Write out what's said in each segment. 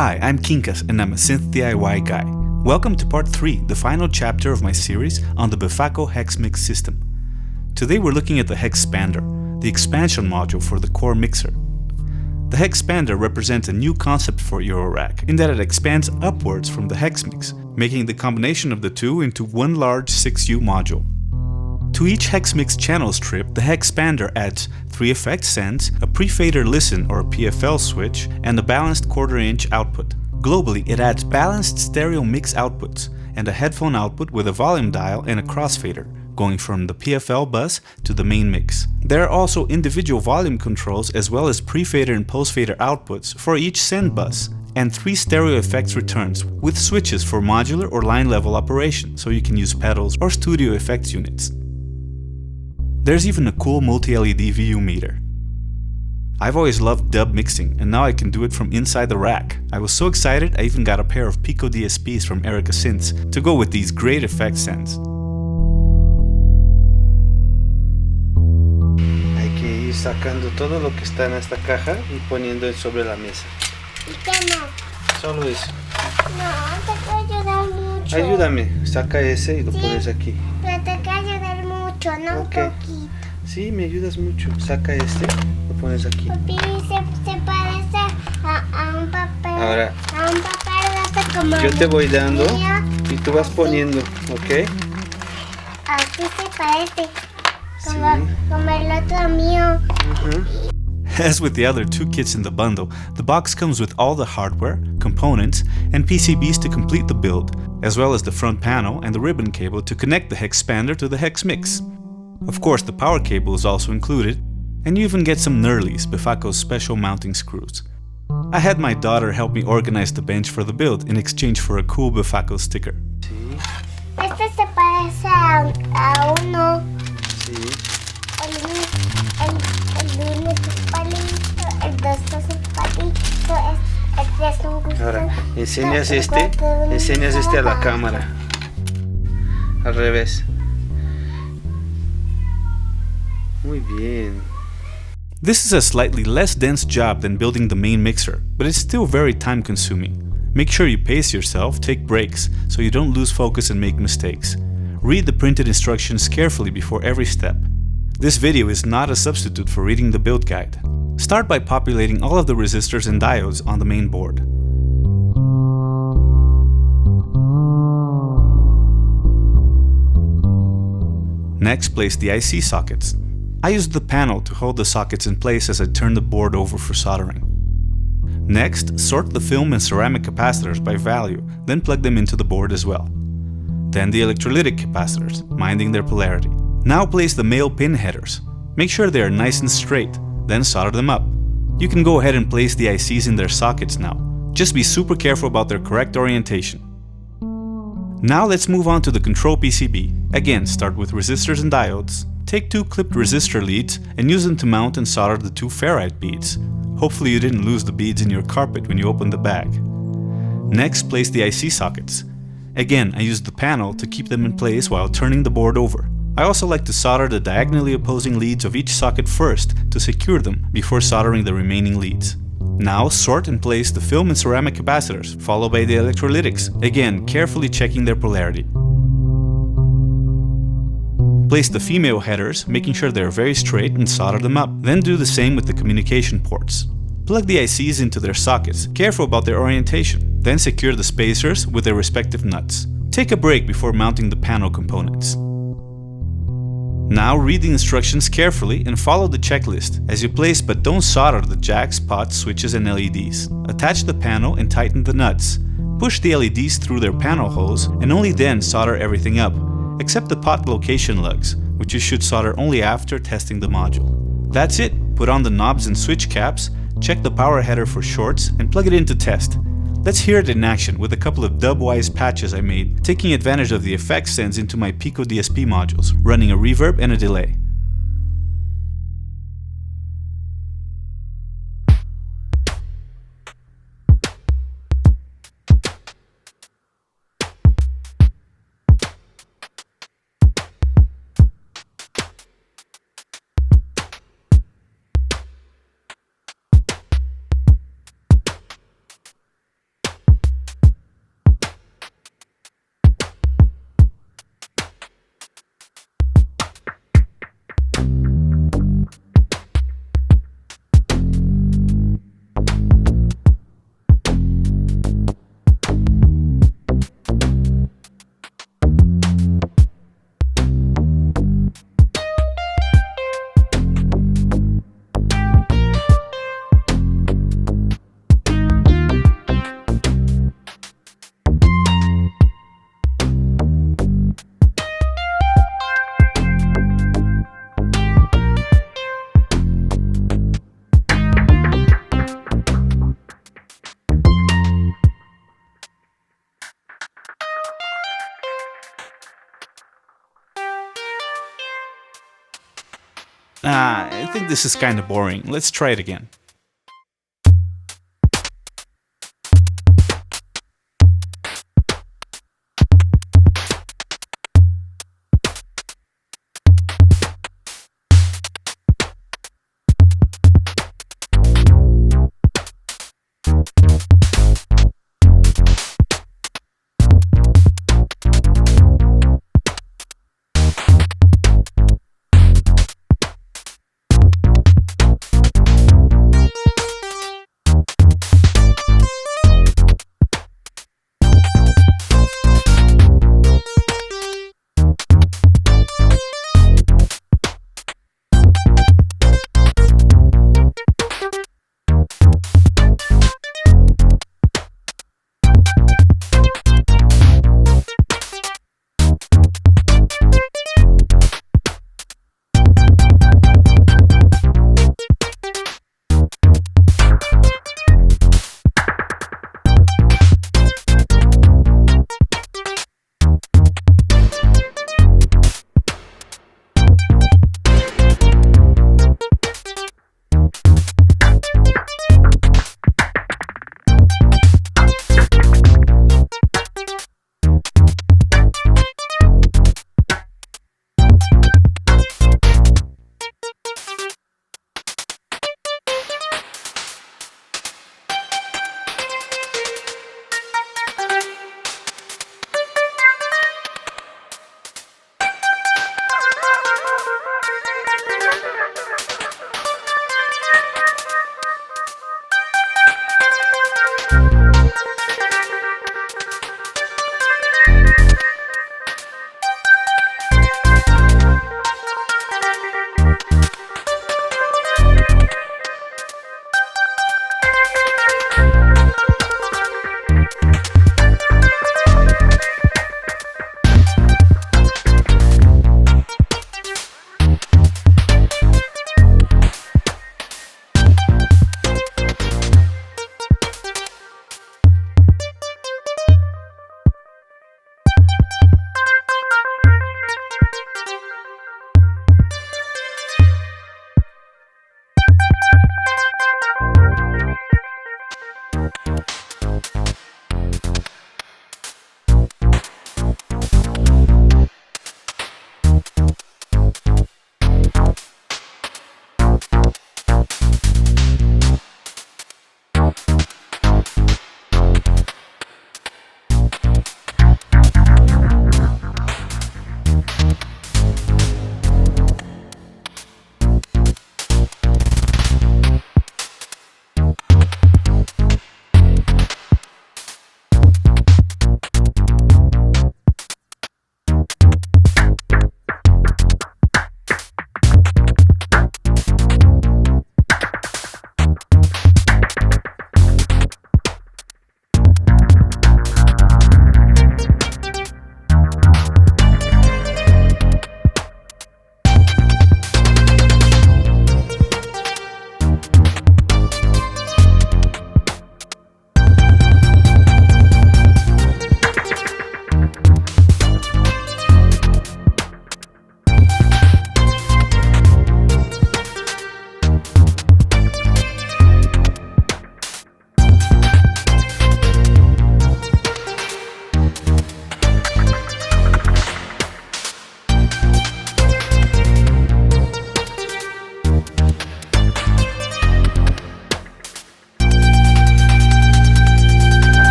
Hi, I'm Quincas and I'm a synth DIY guy. Welcome to part 3, the final chapter of my series on the Befaco Hexmix System. Today we're looking at the Hexpander, the expansion module for the core mixer. The Hexpander represents a new concept for Eurorack in that it expands upwards from the Hexmix, making the combination of the two into one large 6U module. To each Hexmix channel strip, the Hexpander adds 3 effect sends, a pre-fader listen or a PFL switch, and a balanced quarter-inch output. Globally, it adds balanced stereo mix outputs and a headphone output with a volume dial and a crossfader, going from the PFL bus to the main mix. There are also individual volume controls as well as pre-fader and post-fader outputs for each send bus, and 3 stereo effects returns with switches for modular or line level operation, so you can use pedals or studio effects units. There's even a cool multi-LED VU meter. I've always loved dub mixing, and now I can do it from inside the rack. I was so excited I even got a pair of Pico DSPs from Erica Synths to go with these great effect sends. Hay que ir sacando todo lo que está en esta caja y poniendo sobre la mesa. ¿Y qué no? Solo eso. No, te quiero ayudar mucho. Ayúdame, saca ese y lo pones aquí. Pero te quiero ayudar mucho, no Ok. un poquito. Sí, me ayudas mucho. Saca este, lo pones aquí. Papi, se parece a un papel. Ahora, a un papel como yo te voy dando mío. y tú vas poniendo, ¿ok? Así se parece. Sí. Como el otro mío. As with the other 2 kits in the bundle, the box comes with all the hardware, components, and PCBs to complete the build, as well as the front panel and the ribbon cable to connect the Hexpander to the Hexmix. Of course, the power cable is also included, and you even get some Nerlies, Befaco's special mounting screws. I had my daughter help me organize the bench for the build in exchange for a cool Befaco sticker. Sí, Este se parece a uno. sí. El uno es un palito, el dos es un palito, el tres es un gusto. Ahora, enseñas este a la cámara. Al revés. Muy bien. This is a slightly less dense job than building the main mixer, but it's still very time consuming. Make sure you pace yourself, take breaks, so you don't lose focus and make mistakes. Read the printed instructions carefully before every step. This video is not a substitute for reading the build guide. Start by populating all of the resistors and diodes on the main board. Next, place the IC sockets. I used the panel to hold the sockets in place as I turned the board over for soldering. Next, sort the film and ceramic capacitors by value, then plug them into the board as well. Then the electrolytic capacitors, minding their polarity. Now place the male pin headers. Make sure they are nice and straight, then solder them up. You can go ahead and place the ICs in their sockets now. Just be super careful about their correct orientation. Now let's move on to the control PCB. Again, start with resistors and diodes. Take 2 clipped resistor leads and use them to mount and solder the 2 ferrite beads. Hopefully you didn't lose the beads in your carpet when you opened the bag. Next, place the IC sockets. Again, I used the panel to keep them in place while turning the board over. I also like to solder the diagonally opposing leads of each socket first to secure them before soldering the remaining leads. Now sort and place the film and ceramic capacitors, followed by the electrolytics, again carefully checking their polarity. Place the female headers, making sure they are very straight, and solder them up. Then do the same with the communication ports. Plug the ICs into their sockets, careful about their orientation. Then secure the spacers with their respective nuts. Take a break before mounting the panel components. Now read the instructions carefully and follow the checklist as you place but don't solder the jacks, pots, switches and LEDs. Attach the panel and tighten the nuts. Push the LEDs through their panel holes and only then solder everything up, except the pot location lugs, which you should solder only after testing the module. That's it! Put on the knobs and switch caps, check the power header for shorts and plug it in to test. Let's hear it in action with a couple of dub-wise patches I made, taking advantage of the effect sends into my Pico DSP modules, running a reverb and a delay. I think this is kinda boring. Let's try it again.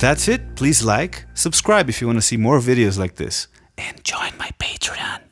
That's it. Please like, subscribe if you want to see more videos like this, and join my Patreon.